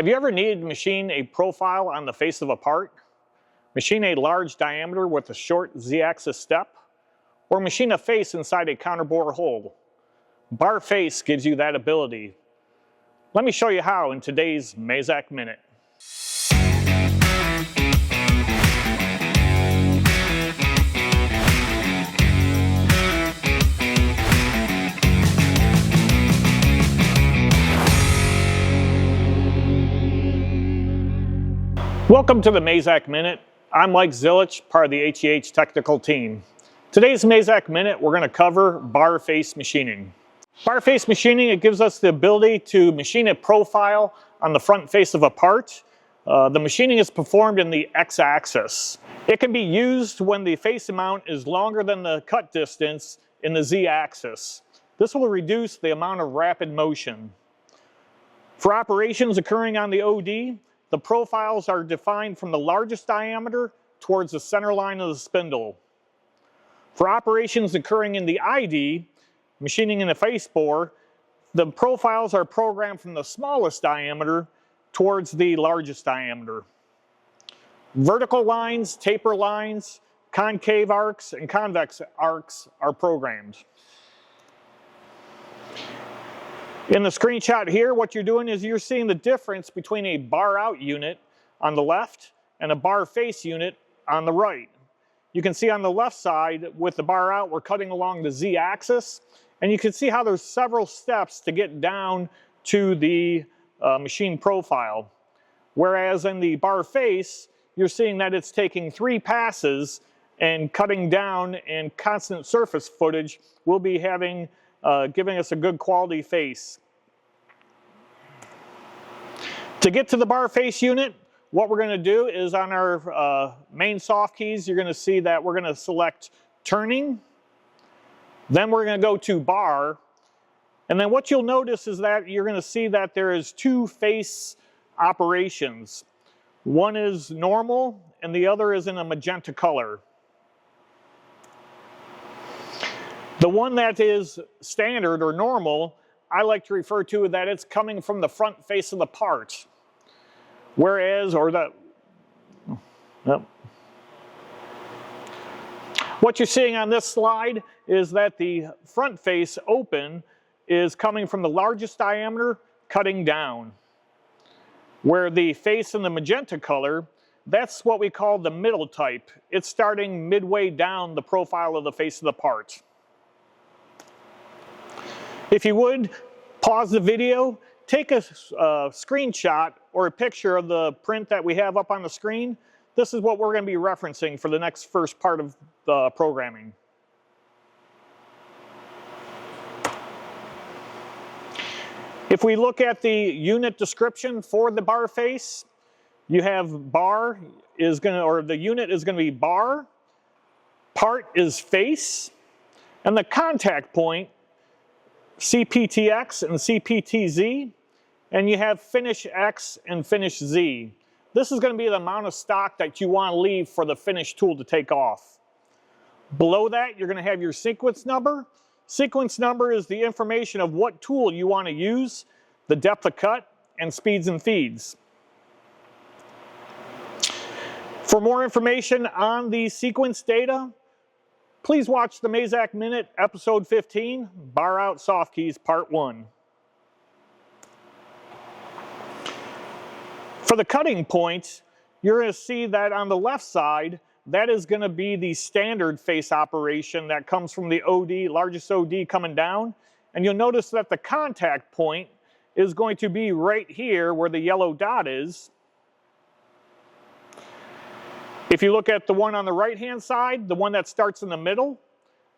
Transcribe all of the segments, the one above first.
Have you ever needed to machine a profile on the face of a part? Machine a large diameter with a short Z-axis step? Or machine a face inside a counterbore hole? Bar face gives you that ability. Let me show you how in today's Mazak Minute. Welcome to the Mazak Minute. I'm Mike Zillich, part of the HEH technical team. Today's Mazak Minute, we're going to cover bar face machining. Bar face machining, it gives us the ability to machine a profile on the front face of a part. The machining is performed in the X-axis. It can be used when the face amount is longer than the cut distance in the Z-axis. This will reduce the amount of rapid motion. For operations occurring on the OD, the profiles are defined from the largest diameter towards the center line of the spindle. For operations occurring in the ID, machining in a face bore, the profiles are programmed from the smallest diameter towards the largest diameter. Vertical lines, taper lines, concave arcs, and convex arcs are programmed. In the screenshot here, what you're doing is you're seeing the difference between a bar out unit on the left and a bar face unit on the right. You can see on the left side with the bar out, we're cutting along the Z-axis, and you can see how there's several steps to get down to the machine profile. Whereas in the bar face, you're seeing that it's taking 3 passes and cutting down, and constant surface footage will be having giving us a good quality face. To get to the bar face unit, what we're going to do is on our main soft keys, you're going to see that we're going to select turning. Then we're going to go to bar. And then what you'll notice is that you're going to see that there is 2 face operations. One is normal and the other is in a magenta color. The one that is standard or normal, I like to refer to that it's coming from the front face of the part. Whereas, what you're seeing on this slide is that the front face open is coming from the largest diameter cutting down. Where the face in the magenta color, that's what we call the middle type. It's starting midway down the profile of the face of the part. If you would, pause the video, take a screenshot or a picture of the print that we have up on the screen. This is what we're going to be referencing for the first part of the programming. If we look at the unit description for the bar face, you have bar is going to, or the unit is going to be bar, part is face, and the contact point CPTX and CPTZ, and you have finish X and finish Z. This is going to be the amount of stock that you want to leave for the finish tool to take off. Below that, you're going to have your sequence number. Sequence number is the information of what tool you want to use, the depth of cut, and speeds and feeds. For more information on the sequence data, please watch the Mazak Minute, episode 15, Bar Out Soft Keys, part 1. For the cutting point, you're going to see that on the left side, that is going to be the standard face operation that comes from the OD, largest OD coming down. And you'll notice that the contact point is going to be right here where the yellow dot is. If you look at the one on the right-hand side, the one that starts in the middle,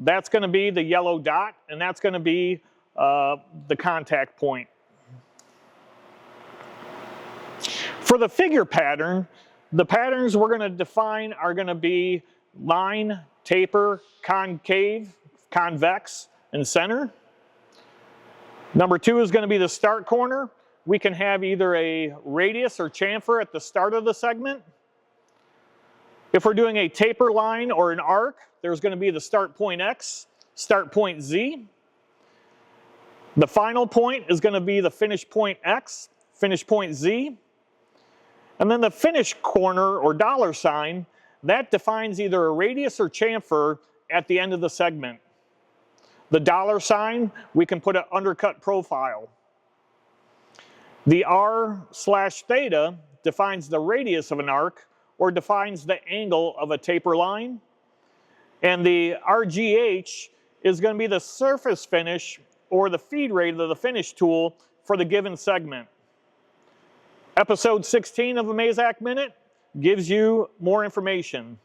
that's going to be the yellow dot, and that's going to be the contact point. For the figure pattern, the patterns we're going to define are going to be line, taper, concave, convex, and center. Number 2 is going to be the start corner. We can have either a radius or chamfer at the start of the segment. If we're doing a taper line or an arc, there's going to be the start point X, start point Z. The final point is going to be the finish point X, finish point Z. And then the finish corner or dollar sign, that defines either a radius or chamfer at the end of the segment. The dollar sign, we can put an undercut profile. The r/theta defines the radius of an arc or defines the angle of a taper line. And the RGH is going to be the surface finish or the feed rate of the finish tool for the given segment. Episode 16 of the Mazak Minute gives you more information.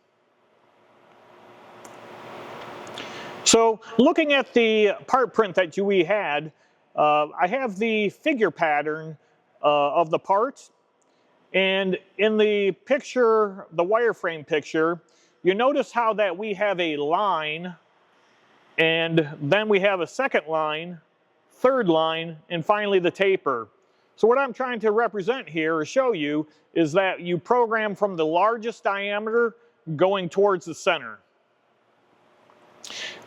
So looking at the part print that we had, I have the figure pattern of the part. And in the picture, the wireframe picture, you notice how that we have a line, and then we have a second line, third line, and finally the taper. So what I'm trying to represent here or show you is that you program from the largest diameter going towards the center.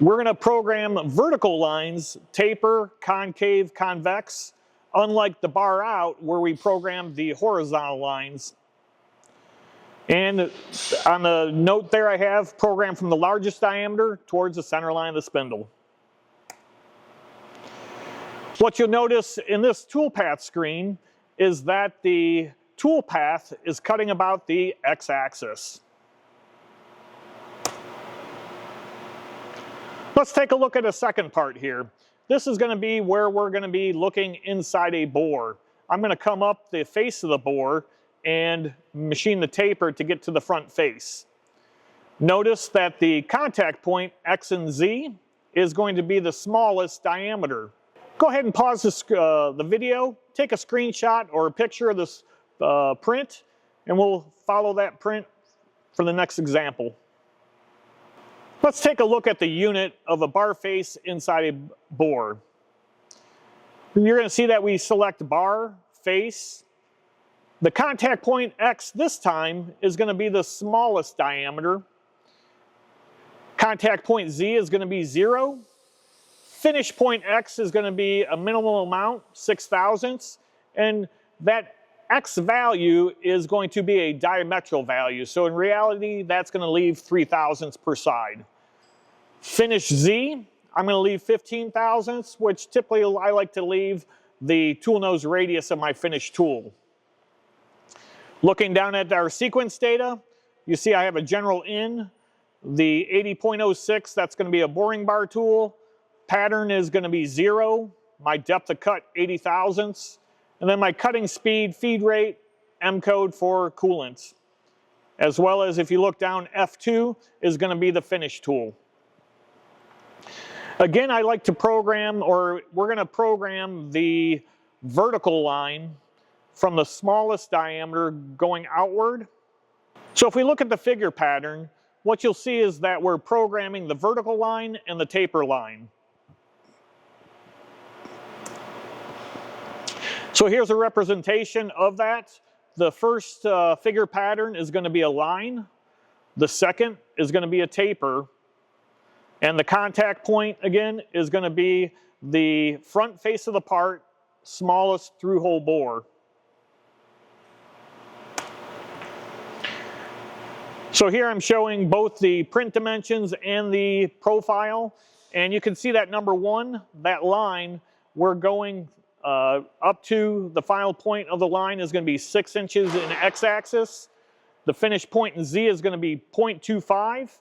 We're going to program vertical lines, taper, concave, convex, unlike the bar out where we program the horizontal lines. And on the note there I have programmed from the largest diameter towards the center line of the spindle. What you'll notice in this toolpath screen is that the toolpath is cutting about the x-axis. Let's take a look at a second part here. This is going to be where we're going to be looking inside a bore. I'm going to come up the face of the bore and machine the taper to get to the front face. Notice that the contact point, X and Z, is going to be the smallest diameter. Go ahead and pause this, the video, take a screenshot or a picture of this print, and we'll follow that print for the next example. Let's take a look at the unit of a bar face inside a bore. You're going to see that we select bar, face. The contact point X this time is going to be the smallest diameter. Contact point Z is going to be 0. Finish point X is going to be a minimal amount, 6 thousandths. And that X value is going to be a diametral value. So in reality, that's going to leave 3 thousandths per side. Finish Z, I'm going to leave 15 thousandths, which typically I like to leave the tool nose radius of my finished tool. Looking down at our sequence data, you see I have a general in. The 80.06, that's going to be a boring bar tool. Pattern is going to be 0. My depth of cut, 80 thousandths. And then my cutting speed, feed rate, M code for coolant. As well as if you look down, F2 is going to be the finish tool. Again, I like to program, or we're going to program the vertical line from the smallest diameter going outward. So if we look at the figure pattern, what you'll see is that we're programming the vertical line and the taper line. So here's a representation of that. The first figure pattern is going to be a line. The second is going to be a taper. And the contact point, again, is going to be the front face of the part, smallest through-hole bore. So here I'm showing both the print dimensions and the profile. And you can see that number 1, that line, we're going up to the final point of the line is going to be 6 inches in x-axis. The finish point in Z is going to be 0.25.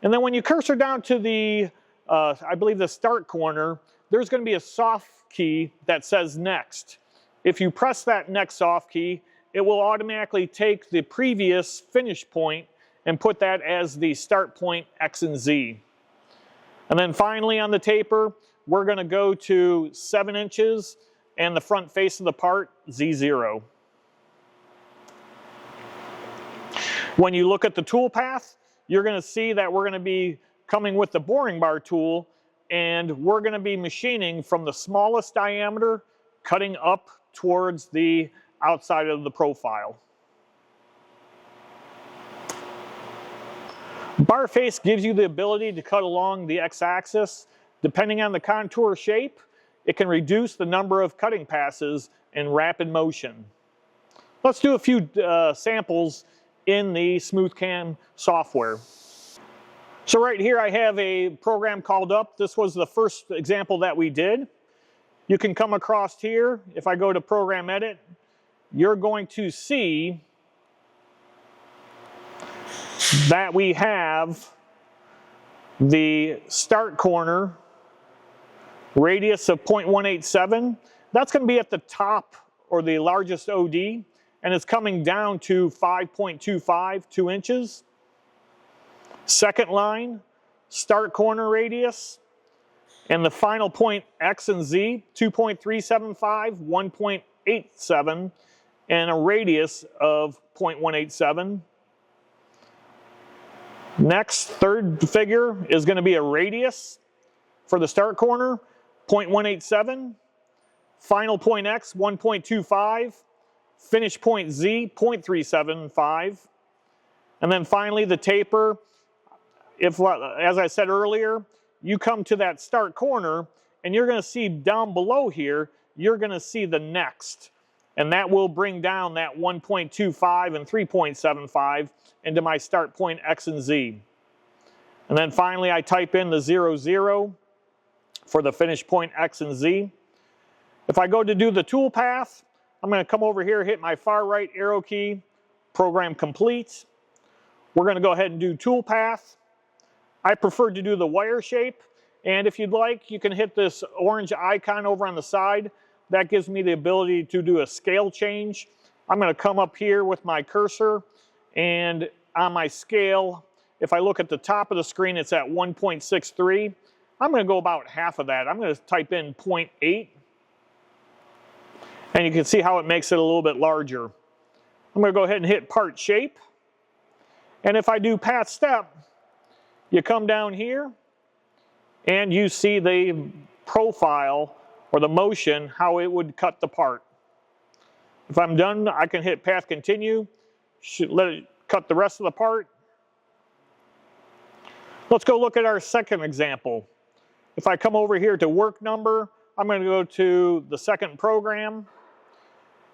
And then when you cursor down to the, I believe the start corner, there's going to be a soft key that says next. If you press that next soft key, it will automatically take the previous finish point and put that as the start point X and Z. And then finally on the taper, we're going to go to 7 inches and the front face of the part, Z0. When you look at the tool path, you're going to see that we're going to be coming with the boring bar tool, and we're going to be machining from the smallest diameter, cutting up towards the outside of the profile. Bar face gives you the ability to cut along the x-axis. Depending on the contour shape, it can reduce the number of cutting passes in rapid motion. Let's do a few samples in the SmoothCam software. So right here I have a program called up. This was the first example that we did. You can come across here. If I go to Program Edit, you're going to see that we have the start corner radius of 0.187. That's going to be at the top or the largest OD, and it's coming down to 5.25, 2 inches. Second line, start corner radius, and the final point X and Z, 2.375, 1.87, and a radius of 0.187. Next, third figure is going to be a radius for the start corner, 0.187. Final point X, 1.25. Finish point Z, 0.375. And then finally the taper. If, as I said earlier, you come to that start corner and you're going to see down below here, you're going to see the next. And that will bring down that 1.25 and 3.75 into my start point X and Z. And then finally I type in the 0, 0 for the finish point X and Z. If I go to do the tool path, I'm going to come over here, hit my far right arrow key, program complete. We're going to go ahead and do tool path. I prefer to do the wire shape, and if you'd like, you can hit this orange icon over on the side. That gives me the ability to do a scale change. I'm going to come up here with my cursor, and on my scale, if I look at the top of the screen, it's at 1.63. I'm going to go about half of that. I'm going to type in 0.8. And you can see how it makes it a little bit larger. I'm going to go ahead and hit part shape. And if I do path step, you come down here and you see the profile or the motion, how it would cut the part. If I'm done, I can hit path continue, let it cut the rest of the part. Let's go look at our second example. If I come over here to work number, I'm going to go to the second program.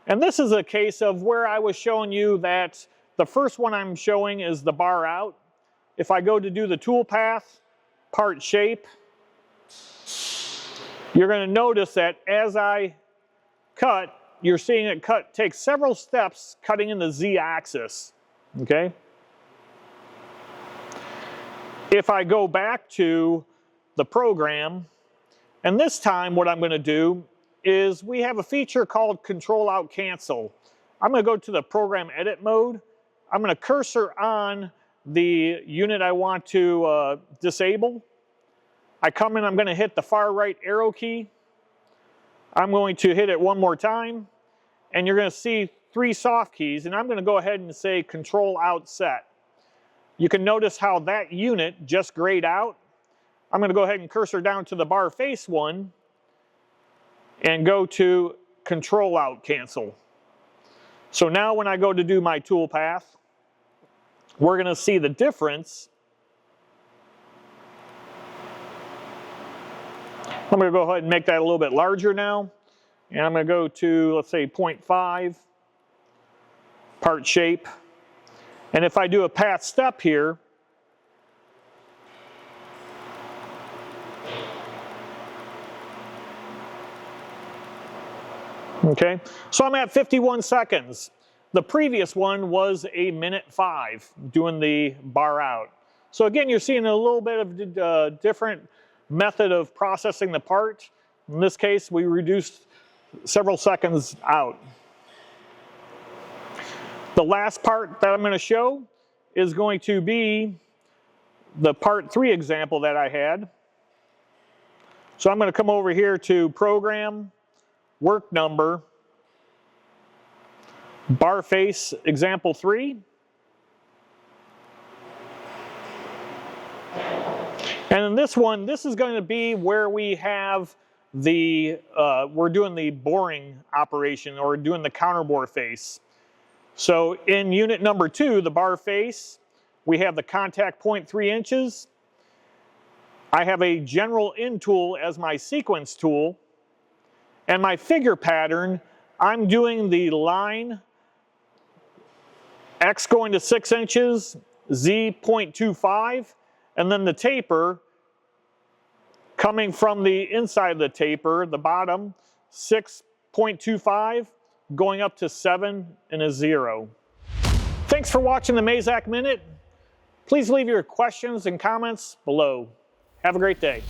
And this is a case of where I was showing you that the first one I'm showing is the bar out. If I go to do the tool path, part shape, you're going to notice that as I cut, you're seeing it take several steps cutting in the Z axis. Okay? If I go back to the program, and this time what I'm going to do is we have a feature called Control Out Cancel. I'm going to go to the program edit mode. I'm going to cursor on the unit I want to disable. I come in, I'm going to hit the far right arrow key. I'm going to hit it one more time, and you're going to see 3 soft keys, and I'm going to go ahead and say Control Out Set. You can notice how that unit just grayed out. I'm going to go ahead and cursor down to the bar face one and go to Control Out Cancel. So now when I go to do my tool path, we're going to see the difference. I'm going to go ahead and make that a little bit larger now. And I'm going to go to, let's say, 0.5, part shape. And if I do a path step here, okay, so I'm at 51 seconds. The previous one was 1:05 doing the bar out. So again, you're seeing a little bit of different method of processing the part. In this case, we reduced several seconds out. The last part that I'm going to show is going to be the part 3 example that I had. So I'm going to come over here to Program, Work Number, Bar Face Example 3. And in this one, this is going to be where we have the, we're doing the boring operation or doing the counterbore face. So in unit number 2, the bar face, we have the contact point 3 inches. I have a general in tool as my sequence tool. And my figure pattern, I'm doing the line X going to 6 inches, Z 0.25, and then the taper coming from the inside of the taper, the bottom, 6.25, going up to 7 and a 0. Thanks for watching the Mazak Minute. Please leave your questions and comments below. Have a great day.